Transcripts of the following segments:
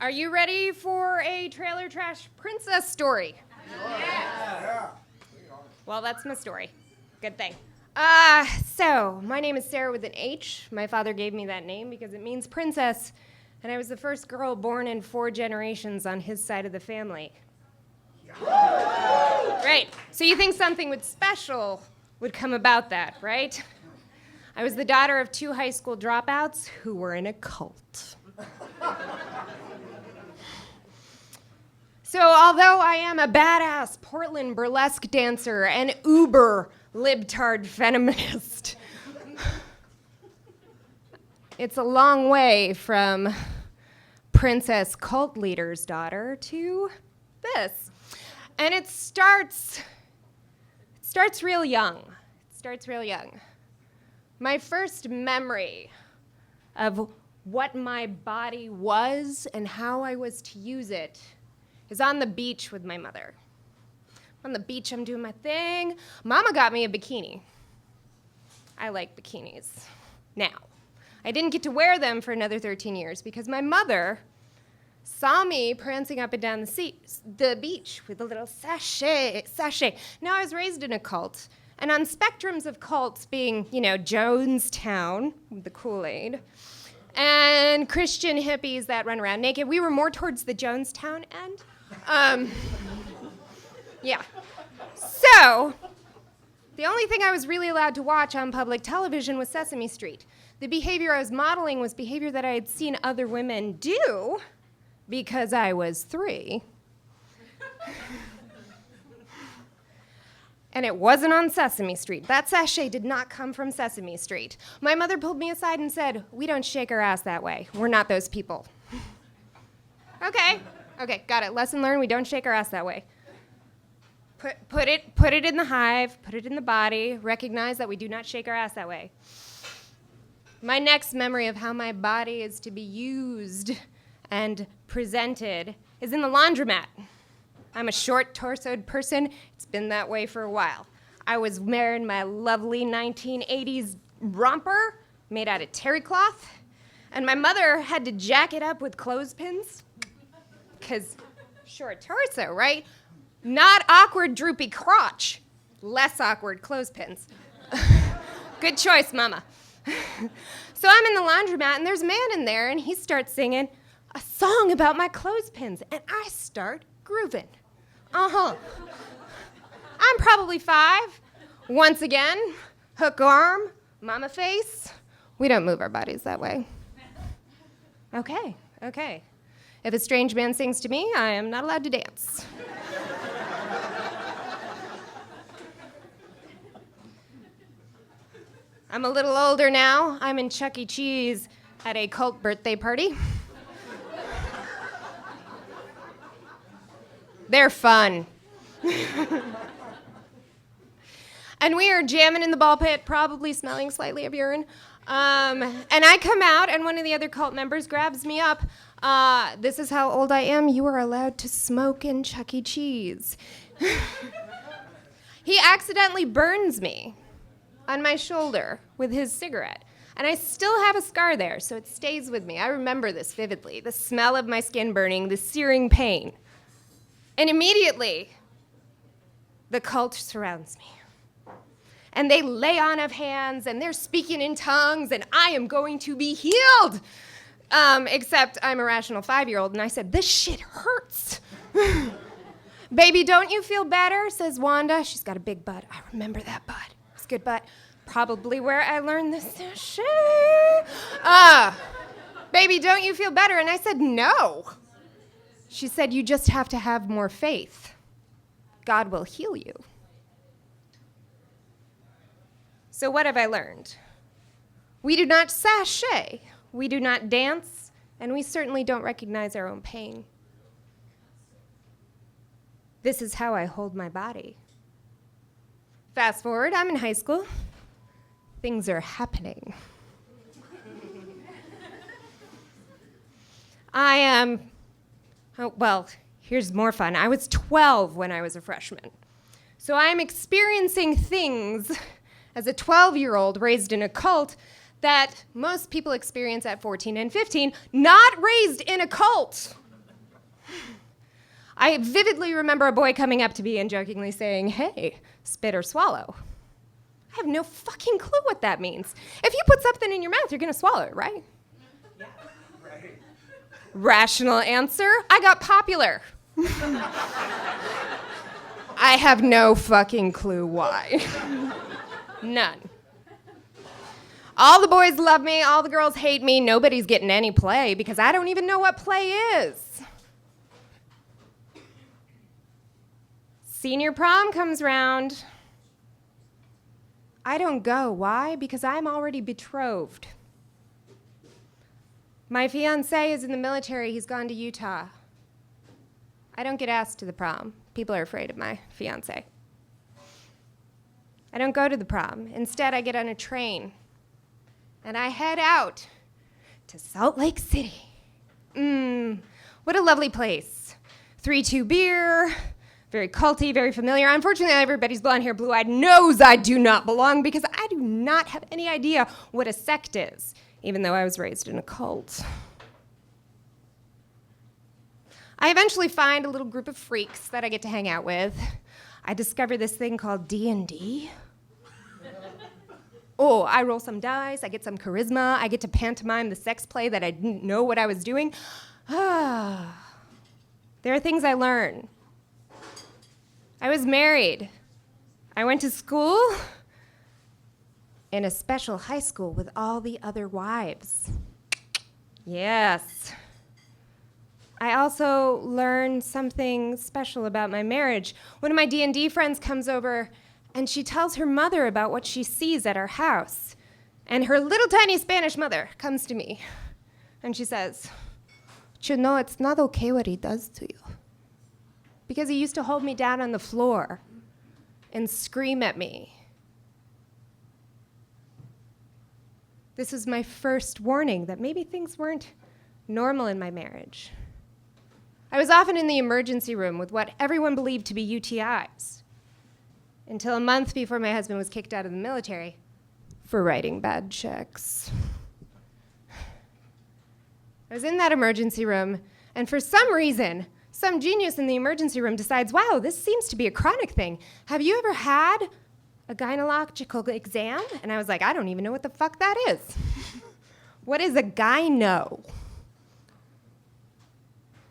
Are you ready for a trailer trash princess story? Yeah. Well, that's my story. Good thing. So, my name is Sarah with an H. My father gave me that name because it means princess, and I was the first girl born in 4 generations on his side of the family. Right. So you think something special would come about that, right? I was the daughter of 2 high school dropouts who were in a cult. So although I am a badass Portland burlesque dancer and uber libtard feminist, it's a long way from princess cult leader's daughter to this. And it starts real young. My first memory of what my body was and how I was to use it is on the beach with my mother. On the beach, I'm doing my thing. Mama got me a bikini. I like bikinis. Now, I didn't get to wear them for another 13 years because my mother saw me prancing up and down the beach with a little sachet. Now, I was raised in a cult, and on spectrums of cults being, Jonestown, the Kool-Aid, and Christian hippies that run around naked, we were more towards the Jonestown end. Yeah. So, the only thing I was really allowed to watch on public television was Sesame Street. The behavior I was modeling was behavior that I had seen other women do because I was 3. And it wasn't on Sesame Street. That sachet did not come from Sesame Street. My mother pulled me aside and said, "We don't shake our ass that way. We're not those people." Okay, got it. Lesson learned, we don't shake our ass that way. Put it in the hive, put it in the body, recognize that we do not shake our ass that way. My next memory of how my body is to be used and presented is in the laundromat. I'm a short-torsoed person. It's been that way for a while. I was wearing my lovely 1980s romper made out of terry cloth, and my mother had to jack it up with clothespins, because short torso, right? Not awkward, droopy crotch. Less awkward clothespins. Good choice, Mama. So I'm in the laundromat, and there's a man in there, and he starts singing a song about my clothespins, and I start grooving. I'm probably 5. Once again, hook arm, mama face. We don't move our bodies that way. Okay. If a strange man sings to me, I am not allowed to dance. I'm a little older now. I'm in Chuck E. Cheese at a cult birthday party. They're fun. And we are jamming in the ball pit, probably smelling slightly of urine. And I come out, and one of the other cult members grabs me up. This is how old I am. You are allowed to smoke in Chuck E. Cheese. He accidentally burns me on my shoulder with his cigarette. And I still have a scar there, so it stays with me. I remember this vividly, the smell of my skin burning, the searing pain. And immediately, the cult surrounds me. And they lay on of hands, and they're speaking in tongues, and I am going to be healed. Except I'm a rational 5-year-old, and I said, "This shit hurts." "Baby, don't you feel better?" says Wanda. She's got a big butt. I remember that butt. It's a good butt. Probably where I learned this shit. "Baby, don't you feel better?" And I said, "No." She said, "You just have to have more faith. God will heal you." So what have I learned? We do not sashay, we do not dance, and we certainly don't recognize our own pain. This is how I hold my body. Fast forward, I'm in high school. Things are happening. Here's more fun. I was 12 when I was a freshman. So I'm experiencing things as a 12-year-old raised in a cult that most people experience at 14 and 15, not raised in a cult. I vividly remember a boy coming up to me and jokingly saying, "Hey, spit or swallow." I have no fucking clue what that means. If you put something in your mouth, you're gonna swallow it, right? Yeah. Right. Rational answer, I got popular. I have no fucking clue why. None. All the boys love me, all the girls hate me, nobody's getting any play because I don't even know what play is. Senior prom comes round. I don't go. Why? Because I'm already betrothed. My fiancé is in the military. He's gone to Utah. I don't get asked to the prom. People are afraid of my fiancé. I don't go to the prom. Instead, I get on a train and I head out to Salt Lake City. What a lovely place. 3-2 beer, very culty, very familiar. Unfortunately, everybody's blonde hair, blue-eyed knows I do not belong because I do not have any idea what a sect is, even though I was raised in a cult. I eventually find a little group of freaks that I get to hang out with. I discover this thing called D&D. Oh, I roll some dice, I get some charisma, I get to pantomime the sex play that I didn't know what I was doing. There are things I learn. I was married. I went to school in a special high school with all the other wives. Yes. I also learned something special about my marriage. One of my D&D friends comes over and she tells her mother about what she sees at our house. And her little tiny Spanish mother comes to me and she says, "You know, it's not okay what he does to you. Because he used to hold me down on the floor and scream at me." This was my first warning that maybe things weren't normal in my marriage. I was often in the emergency room with what everyone believed to be UTIs, until a month before my husband was kicked out of the military for writing bad checks. I was in that emergency room, and for some reason, some genius in the emergency room decides, wow, this seems to be a chronic thing. Have you ever had a gynecological exam? And I was like, I don't even know what the fuck that is. What is a gyno?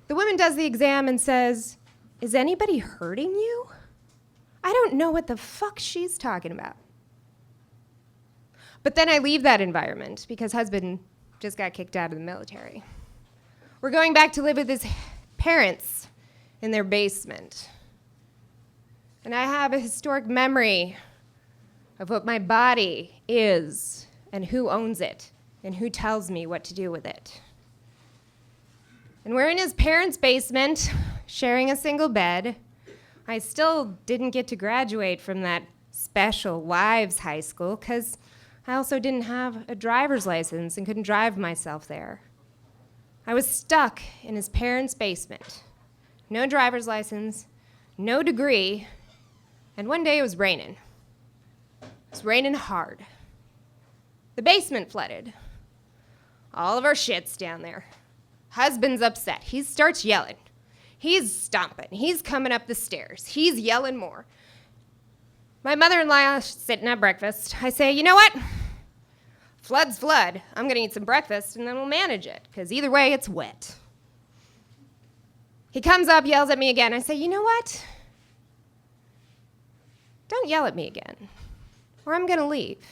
The woman does the exam and says, "Is anybody hurting you?" I don't know what the fuck she's talking about. But then I leave that environment because husband just got kicked out of the military. We're going back to live with his parents in their basement. And I have a historic memory of what my body is and who owns it and who tells me what to do with it. And we're in his parents' basement, sharing a single bed. I still didn't get to graduate from that special wives' high school because I also didn't have a driver's license and couldn't drive myself there. I was stuck in his parents' basement. No driver's license, no degree, and one day it was raining. It was raining hard. The basement flooded. All of our shit's down there. Husband's upset. He starts yelling. He's stomping. He's coming up the stairs. He's yelling more. My mother-in-law is sitting at breakfast. I say, you know what? Flood's flood. I'm going to eat some breakfast, and then we'll manage it, because either way, it's wet. He comes up, yells at me again. I say, you know what? Don't yell at me again, or I'm going to leave.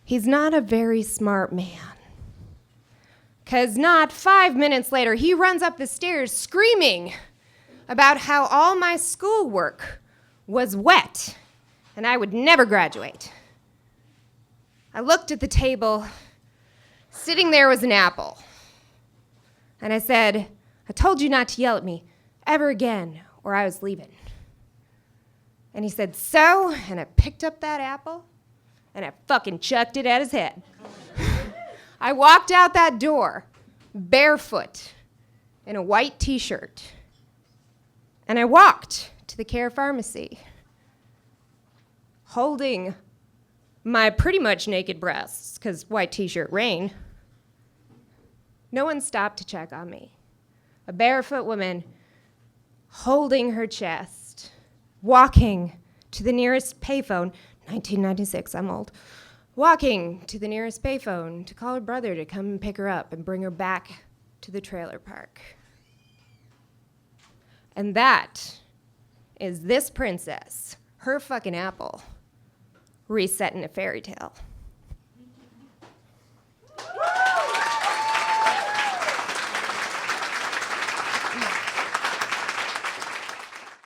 He's not a very smart man. Because not 5 minutes later, he runs up the stairs screaming about how all my schoolwork was wet and I would never graduate. I looked at the table. Sitting there was an apple. And I said, I told you not to yell at me ever again or I was leaving. And he said, so? And I picked up that apple and I fucking chucked it at his head. I walked out that door, barefoot, in a white t-shirt, and I walked to the Care Pharmacy, holding my pretty much naked breasts, because white t-shirt rain, No one stopped to check on me. A barefoot woman holding her chest, walking to the nearest payphone, 1996, I'm old, walking to the nearest payphone to call her brother to come and pick her up and bring her back to the trailer park. And that is this princess, her fucking apple, reset in a fairy tale.